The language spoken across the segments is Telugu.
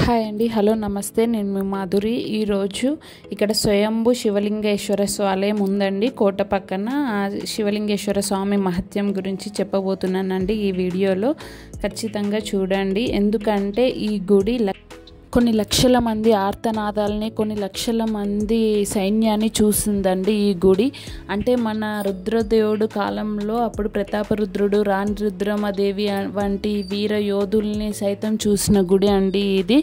హాయ్ అండి, హలో నమస్తే. నేను మీ మాధురి. ఈరోజు ఇక్కడ స్వయంభూ శివలింగేశ్వర ఆలయం ఉందండి కోట పక్కన. శివలింగేశ్వర స్వామి మహత్యం గురించి చెప్పబోతున్నానండి ఈ వీడియోలో. ఖచ్చితంగా చూడండి. ఎందుకంటే ఈ గుడి కొన్ని లక్షల మంది ఆర్తనాదాలని, కొన్ని లక్షల మంది సైన్యాన్ని చూసిందండి ఈ గుడి. అంటే మన రుద్రదేవుడు కాలంలో అప్పుడు ప్రతాపరుద్రుడు, రాణి రుద్రమదేవి వంటి వీర యోధుల్ని సైతం చూసిన గుడి అండి ఇది.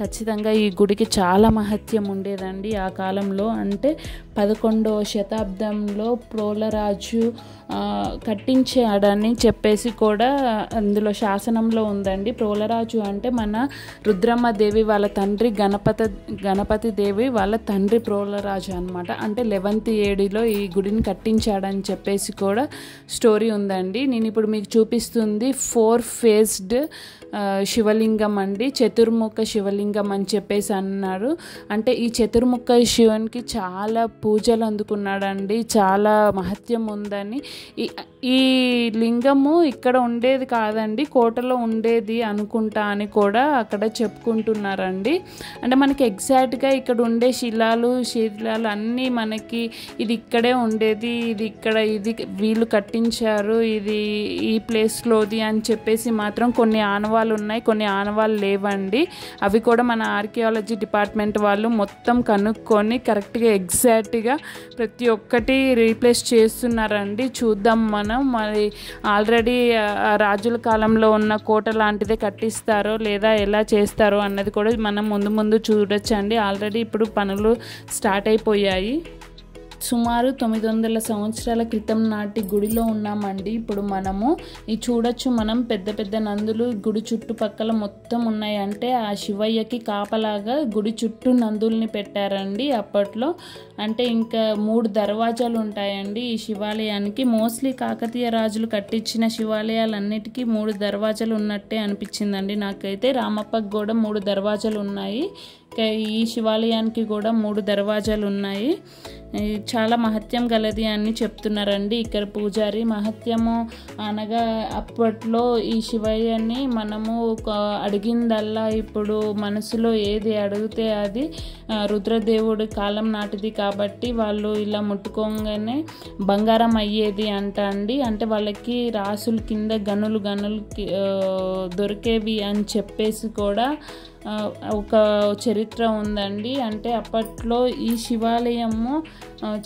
ఖచ్చితంగా ఈ గుడికి చాలా మహత్యం ఉండేదండి ఆ కాలంలో. అంటే 11వ శతాబ్దంలో ప్రోలరాజు కట్టించాడని చెప్పేసి కూడా అందులో శాసనంలో ఉందండి. ప్రోలరాజు అంటే మన రుద్రమ్మదేవి వాళ్ళ తండ్రి, గణపతి దేవి వాళ్ళ తండ్రి ప్రోలరాజు అనమాట. అంటే 11th ADలో ఈ గుడిని కట్టించాడని చెప్పేసి కూడా స్టోరీ ఉందండి. నేను ఇప్పుడు మీకు చూపిస్తుంది 4 ఫేస్డ్ శివలింగం అండి. చతుర్ముఖ శివలింగం అని చెప్పేసి అన్నారు. అంటే ఈ చతుర్ముఖ శివునికి చాలా పూజలు అందుకున్నాడండి, చాలా మహత్యం ఉందని. ఈ లింగము ఇక్కడ ఉండేది కాదండి, కోటలో ఉండేది అనుకుంటా అని కూడా అక్కడ చెప్పుకుంటున్నారండి. అంటే మనకి ఎగ్జాక్ట్గా ఇక్కడ ఉండే శిలాలు అన్నీ మనకి ఇది ఇక్కడే ఉండేది, ఇది వీళ్ళు కట్టించారు, ఇది ఈ ప్లేస్లోది అని చెప్పేసి మాత్రం కొన్ని ఆనవాళ్ళు ఉన్నాయి, కొన్ని ఆనవాళ్ళు లేవండి. అవి కూడా మన ఆర్కియాలజీ డిపార్ట్మెంట్ వాళ్ళు మొత్తం కనుక్కొని కరెక్ట్గా ఎగ్జాక్ట్గా ప్రతి ఒక్కటి రీప్లేస్ చేస్తున్నారండి. చూద్దాం మనం. మరి ఆల్రెడీ రాజుల కాలంలో ఉన్న కోట లాంటిదే కట్టిస్తారో లేదా ఎలా చేస్తారో అన్నది కూడా మనం ముందు చూడొచ్చండి. ఆల్రెడీ ఇప్పుడు పనులు స్టార్ట్ అయిపోయాయి. సుమారు 900 సంవత్సరాల క్రితం నాటి గుడిలో ఉన్నామండి ఇప్పుడు మనము. ఇది చూడొచ్చు మనం, పెద్ద నందులు గుడి చుట్టుపక్కల మొత్తం ఉన్నాయి. అంటే ఆ శివయ్యకి కాపలాగా గుడి చుట్టూ నందుల్ని పెట్టారండి అప్పట్లో. అంటే ఇంకా 3 దర్వాజాలు ఉంటాయండి ఈ శివాలయానికి. మోస్ట్లీ కాకతీయ రాజులు కట్టించిన శివాలయాలన్నిటికీ 3 దర్వాజాలు ఉన్నట్టే అనిపించిందండి నాకైతే. రామప్పకి కూడా 3 దర్వాజాలు ఉన్నాయి, ఈ శివాలయానికి కూడా 3 దర్వాజాలు ఉన్నాయి. చాలా మహత్యం గలది అని చెప్తున్నారండి ఇక్కడ పూజారి. మహత్యము అనగా అప్పట్లో ఈ శివయ్యని మనము అడిగిందల్లా, ఇప్పుడు మనసులో ఏది అడిగితే అది రుద్రదేవుడి కాలం నాటిది కాబట్టి వాళ్ళు ఇలా ముట్టుకోగానే బంగారం అయ్యేది అండి. అంటే వాళ్ళకి రాసుల కింద గనులు దొరికేవి అని చెప్పేసి కూడా ఒక చరిత్ర ఉందండి. అంటే అప్పట్లో ఈ శివాలయము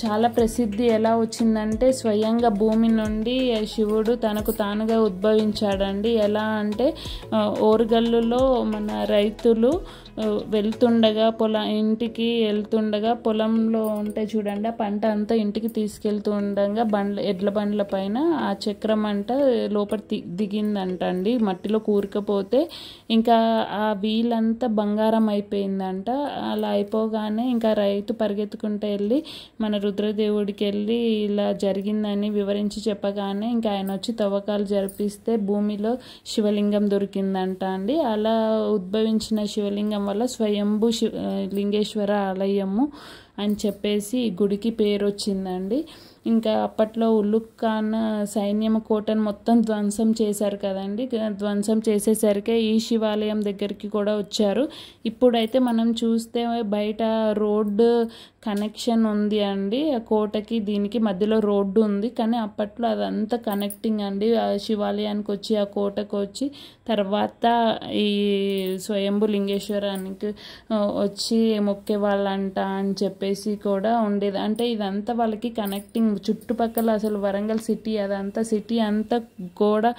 చాలా ప్రసిద్ధి ఎలా వచ్చిందంటే స్వయంగా భూమి నుండి శివుడు తనకు తానుగా ఉద్భవించాడండి. ఎలా అంటే ఓరుగల్లులో మన రైతులు వెళ్తుండగా ఇంటికి వెళ్తుండగా పొలంలో ఉంటే చూడండి ఆ పంట అంతా ఇంటికి తీసుకెళ్తుండగా ఎడ్ల బండ్ల పైన ఆ చక్రం అంట లోపల దిగిందంట అండి, మట్టిలో కూరుకపోతే ఇంకా ఆ వీలంతా బంగారం అయిపోయిందంట. అలా అయిపోగానే ఇంకా రైతు పరిగెత్తుకుంటూ వెళ్ళి మన రుద్రదేవుడికి వెళ్ళి ఇలా జరిగిందని వివరించి చెప్పగానే ఇంకా ఆయన వచ్చి తవ్వకాలు జరిపిస్తే భూమిలో శివలింగం దొరికిందంట అండి. అలా ఉద్భవించిన శివలింగం వల్ల స్వయంభూ లింగేశ్వర ఆలయము అని చెప్పేసి ఈ గుడికి పేరు వచ్చిందండి. ఇంకా అప్పట్లో ఉల్లుక్ ఖాన్ సైన్యం కోటను మొత్తం ధ్వంసం చేశారు కదండి. ధ్వంసం చేసేసరికి ఈ శివాలయం దగ్గరికి కూడా వచ్చారు. ఇప్పుడైతే మనం చూస్తే బయట రోడ్డు కనెక్షన్ ఉంది అండి, ఆ కోటకి దీనికి మధ్యలో రోడ్డు ఉంది. కానీ అప్పట్లో అదంతా కనెక్టింగ్ అండి. ఆ శివాలయానికి వచ్చి ఆ కోటకు వచ్చి తర్వాత ఈ స్వయంభూ లింగేశ్వరానికి వచ్చి మొక్కే వాళ్ళంట అని చెప్పేసి కూడా ఉండేది. అంటే ఇదంతా వాళ్ళకి కనెక్టింగ్. చుట్టుపక్కల అసలు వరంగల్ సిటీ అదంతా సిటీ అంతా కూడా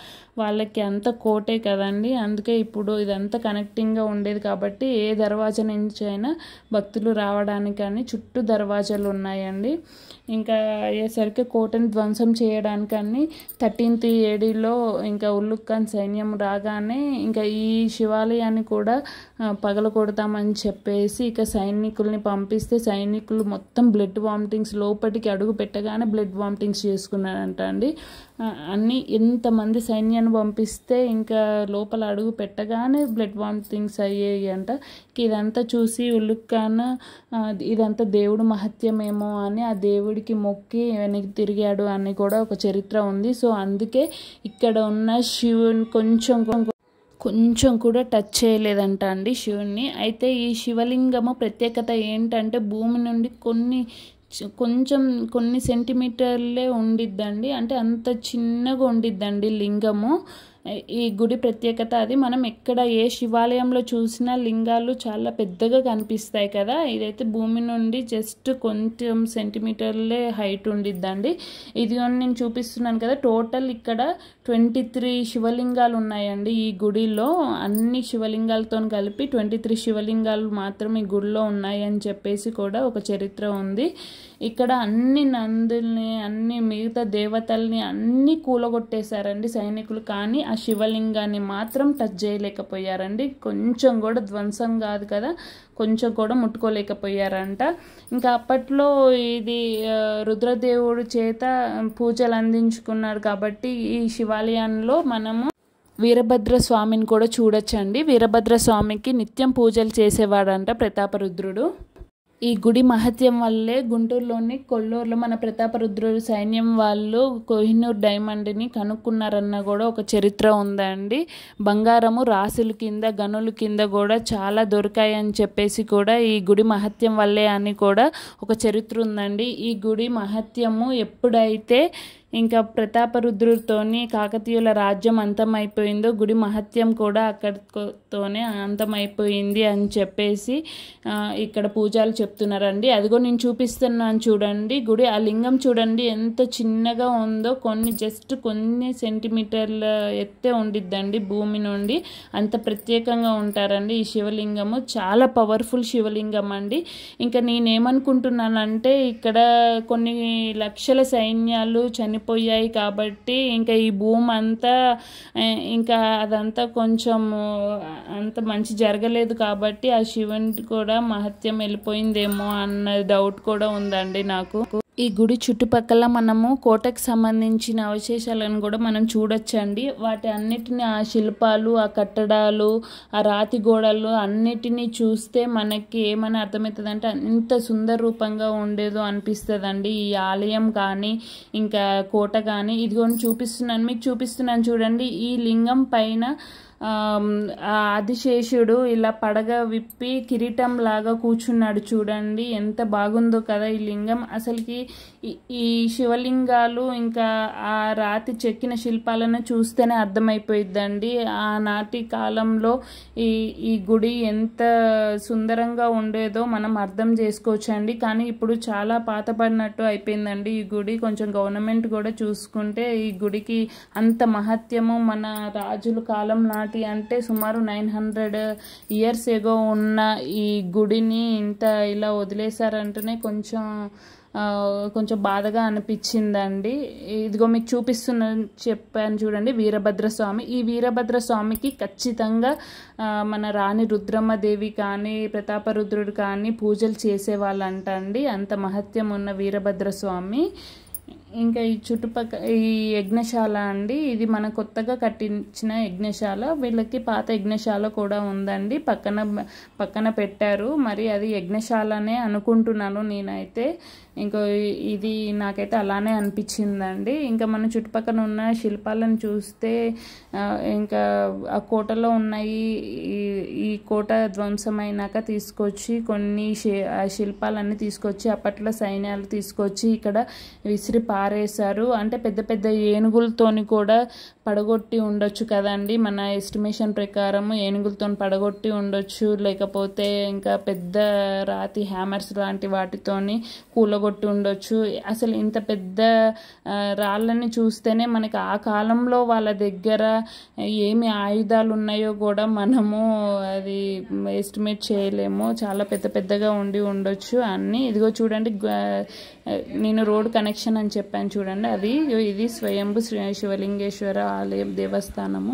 వాళ్ళకి అంత కోటే కదండి. అందుకే ఇప్పుడు ఇదంతా కనెక్టింగ్గా ఉండేది కాబట్టి ఏ దర్వాజా నుంచి అయినా భక్తులు రావడానికని చుట్టూ దర్వాజాలు ఉన్నాయండి. ఇంకా అయ్యేసరికి కోటను ధ్వంసం చేయడానికని 13th ADలో ఇంకా ఉల్లుక్ ఖాన్ సైన్యం రాగానే ఇంకా ఈ శివాలయాన్ని కూడా పగలగొడతామని చెప్పేసి ఇక సైనికుల్ని పంపిస్తే సైనికులు మొత్తం బ్లడ్ వామిటింగ్స్, లోపలికి అడుగు పెట్టగానే బ్లడ్ వామిటింగ్స్ చేసుకున్నారంట అండి. అన్నీ ఎంతమంది సైన్యాన్ని పంపిస్తే ఇంకా లోపల అడుగు పెట్టగానే బ్లడ్ వామిటింగ్స్ అయ్యాయి అంట. ఇదంతా చూసి ఉల్లుక్ ఖాన్ ఇదంతా దేవుడు మహత్యమేమో అని ఆ దేవుడికి మొక్కి వెనక్కి తిరిగాడు అని కూడా ఒక చరిత్ర ఉంది. సో అందుకే ఇక్కడ ఉన్న శివుని కొంచెం కొంచెం కూడా టచ్ చేయలేదంట అండి శివుణ్ణి. అయితే ఈ శివలింగము ప్రత్యేకత ఏంటంటే భూమి నుండి కొన్ని సెంటీమీటర్లే ఉండిద్దండి, అంటే అంత చిన్నగా ఉండిద్దండి లింగము. ఈ గుడి ప్రత్యేకత అది. మనం ఎక్కడ ఏ శివాలయంలో చూసినా లింగాలు చాలా పెద్దగా కనిపిస్తాయి కదా, ఇదైతే భూమి నుండి జస్ట్ కొంచెం సెంటీమీటర్లే హైట్ ఉండిద్దండి. ఇది నేను చూపిస్తున్నాను కదా, టోటల్ ఇక్కడ 23 శివలింగాలు ఉన్నాయండి ఈ గుడిలో. అన్ని శివలింగాలతో కలిపి 23 శివలింగాలు మాత్రం ఈ గుడిలో ఉన్నాయి అని చెప్పేసి కూడా ఒక చరిత్ర ఉంది. ఇక్కడ అన్ని నందుల్ని, అన్ని మిగతా దేవతల్ని అన్ని కూలగొట్టేశారండి సైనికులు, కానీ ఆ శివలింగాన్ని మాత్రం టచ్ చేయలేకపోయారండి. కొంచెం కూడా ధ్వంసం కాదు కదా, కొంచెం కూడా ముట్టుకోలేకపోయారంట. ఇంకా అప్పట్లో ఇది రుద్రదేవుడు చేత పూజలు అందించుకున్నారు కాబట్టి ఈ శివాలయంలో మనము వీరభద్ర స్వామిని కూడా చూడొచ్చండి. వీరభద్ర స్వామికి నిత్యం పూజలు చేసేవాడంట ప్రతాపరుద్రుడు. ఈ గుడి మహత్యం వల్లే గుంటూరులోని కొల్లూరులో మన ప్రతాపరుద్రుడు సైన్యం వాళ్ళు కోహినూర్ డైమండ్ని కనుక్కున్నారన్న కూడా ఒక చరిత్ర ఉందండి. బంగారము రాసుల కింద, గనుల కింద కూడా చాలా దొరికాయని చెప్పేసి కూడా ఈ గుడి మహత్యం వల్లే అని కూడా ఒక చరిత్ర ఉందండి. ఈ గుడి మహత్యము ఎప్పుడైతే ఇంకా ప్రతాపరుద్రుడితోని కాకతీయుల రాజ్యం అంతమైపోయిందో గుడి మహత్యం కూడా అక్కడితోనే అంతమైపోయింది అని చెప్పేసి ఇక్కడ పూజలు చెప్తున్నారండి. అదిగో నేను చూపిస్తున్నాను చూడండి గుడి. ఆ లింగం చూడండి ఎంత చిన్నగా ఉందో, కొన్ని సెంటీమీటర్ల ఎత్తే ఉండిద్దండి భూమి నుండి. అంత ప్రత్యేకంగా ఉంటారండి ఈ శివలింగము. చాలా పవర్ఫుల్ శివలింగం అండి. ఇంకా నేనేమనుకుంటున్నానంటే ఇక్కడ కొన్ని లక్షల సైన్యాలు చనిపోయాయి కాబట్టి ఇంకా ఈ భూమి అంతా ఇంకా అదంతా కొంచెం అంత మంచి జరగలేదు కాబట్టి ఆ శివుని కూడా మహత్యం వెళ్ళిపోయిందేమో అన్న డౌట్ కూడా ఉందండి నాకు. ఈ గుడి చుట్టుపక్కల మనము కోటకు సంబంధించిన అవశేషాలను కూడా మనం చూడొచ్చండి. వాటి అన్నిటిని, ఆ శిల్పాలు, ఆ కట్టడాలు, ఆ రాతి గోడలు అన్నిటినీ చూస్తే మనకి ఏమని అర్థమవుతుందంటే ఎంత సుందర రూపంగా ఉండేదో అనిపిస్తుందండి ఈ ఆలయం కానీ ఇంకా కోట కానీ. ఇదిగో మీకు చూపిస్తున్నాను చూడండి. ఈ లింగం పైన ఆదిశేషుడు ఇలా పడగ విప్పి కిరీటం లాగా కూర్చున్నాడు చూడండి, ఎంత బాగుందో కదా ఈ లింగం. అసలుకి ఈ శివలింగాలు ఇంకా ఆ రాతి చెక్కిన శిల్పాలను చూస్తేనే అర్థమైపోయిద్దండి ఆనాటి కాలంలో ఈ గుడి ఎంత సుందరంగా ఉండేదో మనం అర్థం చేసుకోవచ్చండి. కానీ ఇప్పుడు చాలా పాతపడినట్టు అయిపోయిందండి ఈ గుడి. కొంచెం గవర్నమెంట్ కూడా చూసుకుంటే ఈ గుడికి అంత మహత్యము, మన రాజుల కాలం నాటి అంటే సుమారు 900 ఇయర్స్ ఎగో ఉన్న ఈ గుడిని ఇంత ఇలా వదిలేశారంటేనే కొంచెం బాధగా అనిపించిందండి. ఇదిగో మీకు చెప్పాను చూడండి వీరభద్ర స్వామి. ఈ వీరభద్ర స్వామికి ఖచ్చితంగా మన రాణి రుద్రమ్మదేవి కానీ ప్రతాపరుద్రుడు కానీ పూజలు చేసేవాళ్ళంట అండి. అంత మహత్యం ఉన్న వీరభద్ర స్వామి. ఇంకా ఈ చుట్టుపక్కల ఈ యజ్ఞశాల అండి, ఇది మన కొత్తగా కట్టించిన యజ్ఞశాల. వీళ్ళకి పాత యజ్ఞశాల కూడా ఉందండి, పక్కన పెట్టారు. మరి అది యజ్ఞశాలనే అనుకుంటున్నాను నేనైతే. ఇంకా ఇది నాకైతే అలానే అనిపించిందండి. ఇంకా మన చుట్టుపక్కల ఉన్న శిల్పాలను చూస్తే ఇంకా ఆ కోటలో ఉన్నాయి. ఈ కోట ధ్వంసమైనాక తీసుకొచ్చి కొన్ని శిల్పాలన్నీ తీసుకొచ్చి అప్పట్లో సైన్యాలు తీసుకొచ్చి ఇక్కడ విసిరి పారేశారు. అంటే పెద్ద పెద్ద ఏనుగులతోని కూడా పడగొట్టి ఉండొచ్చు కదండి, మన ఎస్టిమేషన్ ప్రకారం ఏనుగులతో పడగొట్టి ఉండొచ్చు, లేకపోతే ఇంకా పెద్ద రాతి హ్యామర్స్ లాంటి వాటితోని కూలగొట్టి ఉండొచ్చు. అసలు ఇంత పెద్ద రాళ్ళని చూస్తేనే మనకి ఆ కాలంలో వాళ్ళ దగ్గర ఏమి ఆయుధాలు ఉన్నాయో కూడా మనము అది ఎస్టిమేట్ చేయలేము. చాలా పెద్ద పెద్దగా ఉండొచ్చు అన్నీ. ఇదిగో చూడండి, నేను రోడ్ కనెక్షన్ అని చెప్పాను చూడండి, ఇది స్వయంభు శివలింగేశ్వర ఆలయం దేవస్థానము.